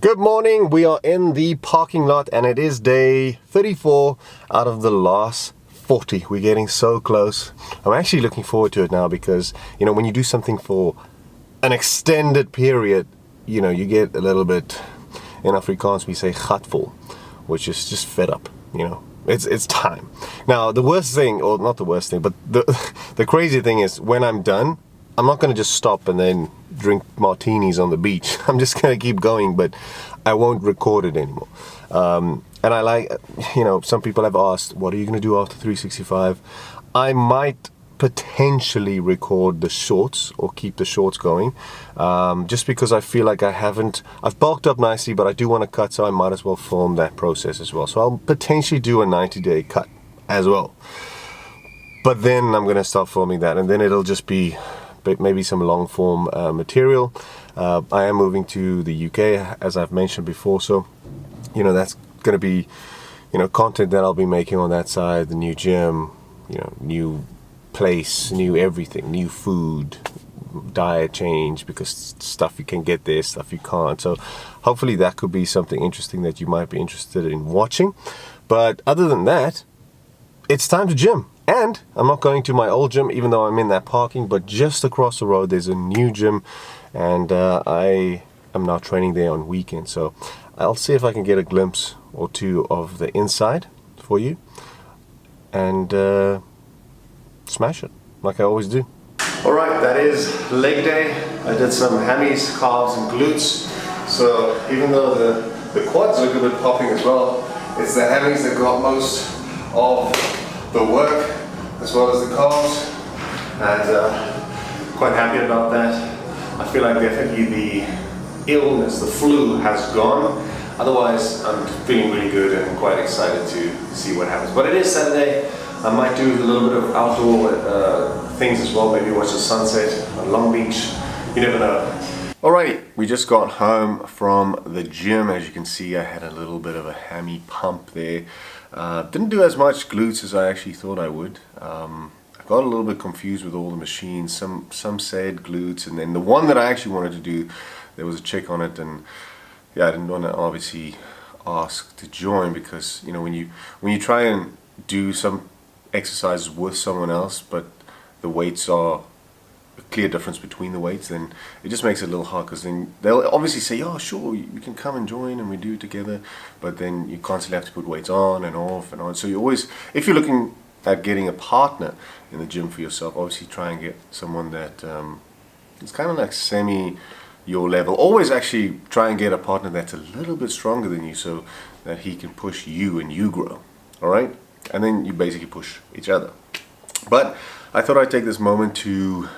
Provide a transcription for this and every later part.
Good morning, we are in the parking lot and it is day 34 out of the last 40. We're getting so close. I'm actually looking forward to it now because, when you do something for an extended period, you get a little bit, in Afrikaans we say gatvol, which is just fed up, It's time. Now, the worst thing, or not the worst thing, but the crazy thing is when I'm done, I'm not going to just stop and then drink martinis on the beach. I'm just going to keep going, but I won't record it anymore. And I like, some people have asked, what are you going to do after 365? I might potentially record the shorts or keep the shorts going, just because I feel like I've bulked up nicely, but I do want to cut, so I might as well film that process as well. So I'll potentially do a 90-day cut as well. But then I'm going to start filming that, and then it'll just be maybe some long form material. I am moving to the UK, as I've mentioned before, so that's going to be content that I'll be making on that side. The new gym, new place, new everything, new food, diet change, because stuff you can get there, stuff you can't. So hopefully that could be something interesting that you might be interested in watching. But other than that, it's time to gym. And I'm not going to my old gym, even though I'm in that parking, but just across the road there's a new gym, and I am now training there on weekends. So I'll see if I can get a glimpse or two of the inside for you, and smash it like I always do. Alright, that is leg day. I did some hammies, calves and glutes. So even though the quads look a bit popping as well, it's the hammies that got most of the work, as well as the calves, and quite happy about that. I feel like definitely the illness, the flu has gone. Otherwise, I'm feeling really good and quite excited to see what happens. But it is Saturday. I might do a little bit of outdoor things as well, maybe watch the sunset on Long Beach. You never know. Alrighty, we just got home from the gym. As you can see, I had a little bit of a hammy pump there. Didn't do as much glutes as I actually thought I would. I got a little bit confused with all the machines. Some said glutes, and then the one that I actually wanted to do, there was a check on it, and yeah, I didn't want to obviously ask to join, because when you try and do some exercises with someone else, but the weights are a clear difference between the weights, then it just makes it a little hard, because then they'll obviously say, oh sure, you can come and join and we do it together, but then you constantly have to put weights on and off and on. So you always, if you're looking at getting a partner in the gym for yourself, obviously try and get someone that is kind of like semi your level. Always actually try and get a partner that's a little bit stronger than you, so that he can push you and you grow. Alright, and then you basically push each other. But I thought I'd take this moment to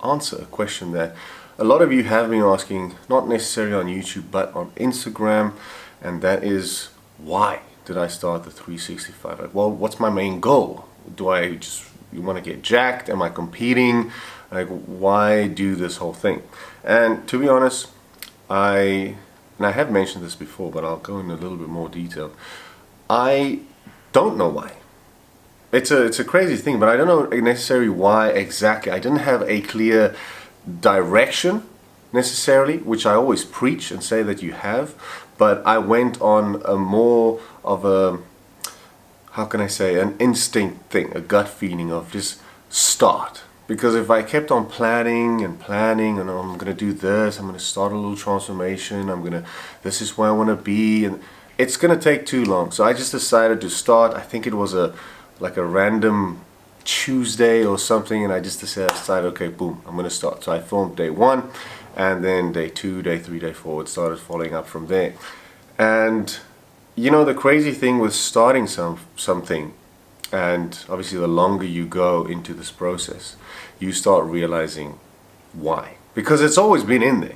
answer a question that a lot of you have been asking, not necessarily on YouTube but on Instagram, and that is, why did I start the 365? Like, well, what's my main goal? Do I just want to get jacked? Am I competing? Like, why do this whole thing? And to be honest, I have mentioned this before, but I'll go into a little bit more detail. I don't know why. It's a crazy thing, but I don't know necessarily why exactly. I didn't have a clear direction necessarily, which I always preach and say that you have, but I went on a more of a, how can I say, an instinct thing, a gut feeling of just start. Because if I kept on planning and I'm going to do this, I'm going to start a little transformation, this is where I want to be, and it's going to take too long. So I just decided to start. I think it was like a random Tuesday or something, and I just decided, okay, boom, I'm going to start. So I filmed day 1, and then day 2, day 3, day 4, it started following up from there. And the crazy thing with starting something, and obviously the longer you go into this process, you start realizing why. Because it's always been in there.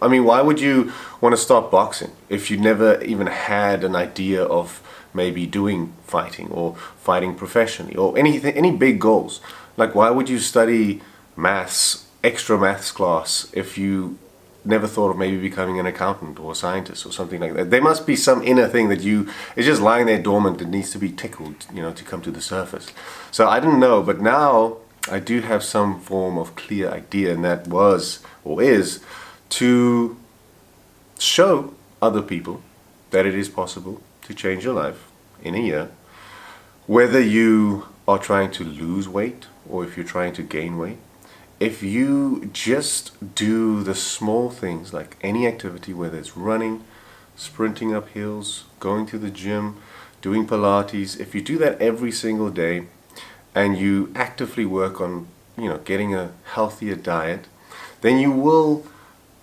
I mean, why would you want to start boxing if you never even had an idea of maybe doing fighting or fighting professionally or anything, any big goals? Like, why would you study maths, extra maths class, if you never thought of maybe becoming an accountant or a scientist or something like that? There must be some inner thing that it's just lying there dormant that needs to be tickled, to come to the surface. So I didn't know, but now I do have some form of clear idea, and that was, or is, to show other people that it is possible to change your life in a year, whether you are trying to lose weight or if you're trying to gain weight. If you just do the small things like any activity, whether it's running, sprinting up hills, going to the gym, doing Pilates, if you do that every single day and you actively work on, getting a healthier diet, then you will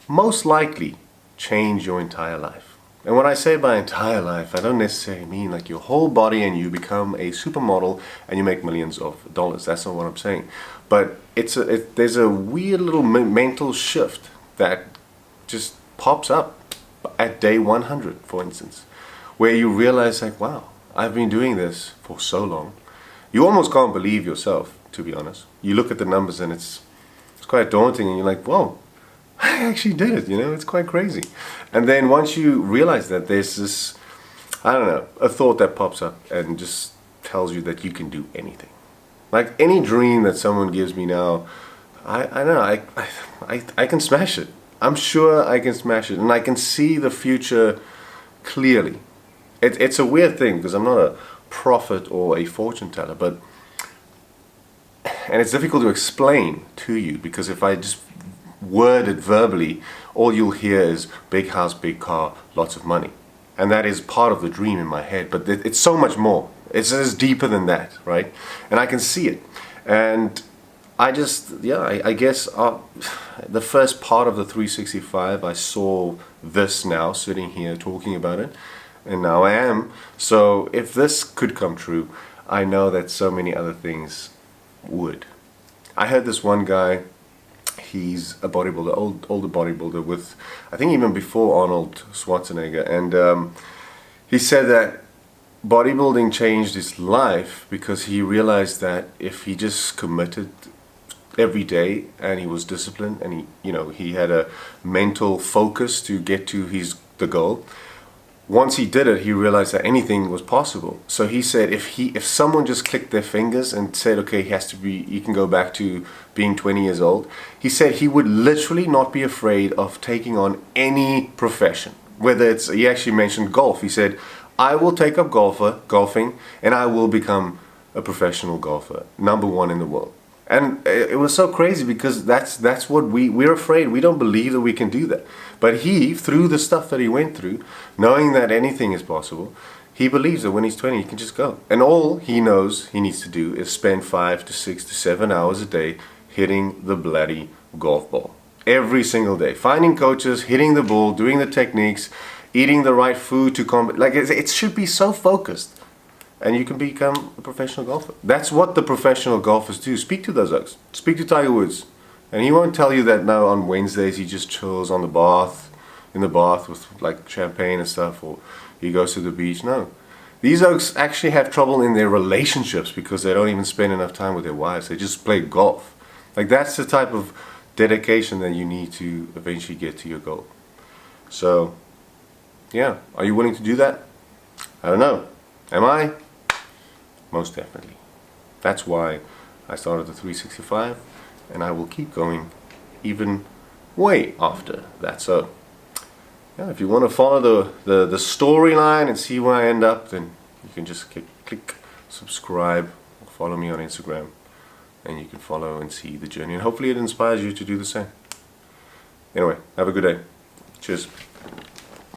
most likely change your entire life. And when I say by entire life, I don't necessarily mean like your whole body and you become a supermodel and you make millions of dollars. That's not what I'm saying. But there's a weird little mental shift that just pops up at day 100, for instance, where you realize like, wow, I've been doing this for so long. You almost can't believe yourself, to be honest. You look at the numbers and it's quite daunting and you're like, whoa, I actually did it, it's quite crazy. And then once you realize that, there's this, I don't know, a thought that pops up and just tells you that you can do anything. Like any dream that someone gives me now, I know, I can smash it. I'm sure I can smash it, and I can see the future clearly. It's a weird thing because I'm not a prophet or a fortune teller, and it's difficult to explain to you because if I just word it verbally, all you'll hear is big house, big car, lots of money. And that is part of the dream in my head, but it's so much more. It's deeper than that, right? And I can see it. And I guess the first part of the 365, I saw this now, sitting here talking about it, and now I am. So if this could come true, I know that so many other things would. I heard this one guy, he's a bodybuilder, older bodybuilder with, I think even before Arnold Schwarzenegger, and he said that bodybuilding changed his life because he realized that if he just committed every day and he was disciplined and he had a mental focus to get to the goal. Once he did it, he realized that anything was possible. So he said if someone just clicked their fingers and said, okay, he can go back to being 20 years old, he said he would literally not be afraid of taking on any profession. He actually mentioned golf. He said, I will take up golfing, and I will become a professional golfer, #1 in the world. And it was so crazy because that's what we're afraid. We don't believe that we can do that. But he, through the stuff that he went through, knowing that anything is possible, he believes that when he's 20, he can just go. And all he knows he needs to do is spend 5 to 6 to 7 hours a day hitting the bloody golf ball. Every single day. Finding coaches, hitting the ball, doing the techniques, eating the right food to combat. Like it should be so focused. And you can become a professional golfer. That's what the professional golfers do. Speak to those oaks. Speak to Tiger Woods. And he won't tell you that now on Wednesdays he just chills in the bath with like champagne and stuff, or he goes to the beach. No. These oaks actually have trouble in their relationships because they don't even spend enough time with their wives. They just play golf. Like that's the type of dedication that you need to eventually get to your goal. So, yeah. Are you willing to do that? I don't know. Am I? Most definitely. That's why I started the 365, and I will keep going even way after that. So, yeah, if you want to follow the storyline and see where I end up, then you can just click subscribe, or follow me on Instagram, and you can follow and see the journey. And hopefully it inspires you to do the same. Anyway, have a good day. Cheers.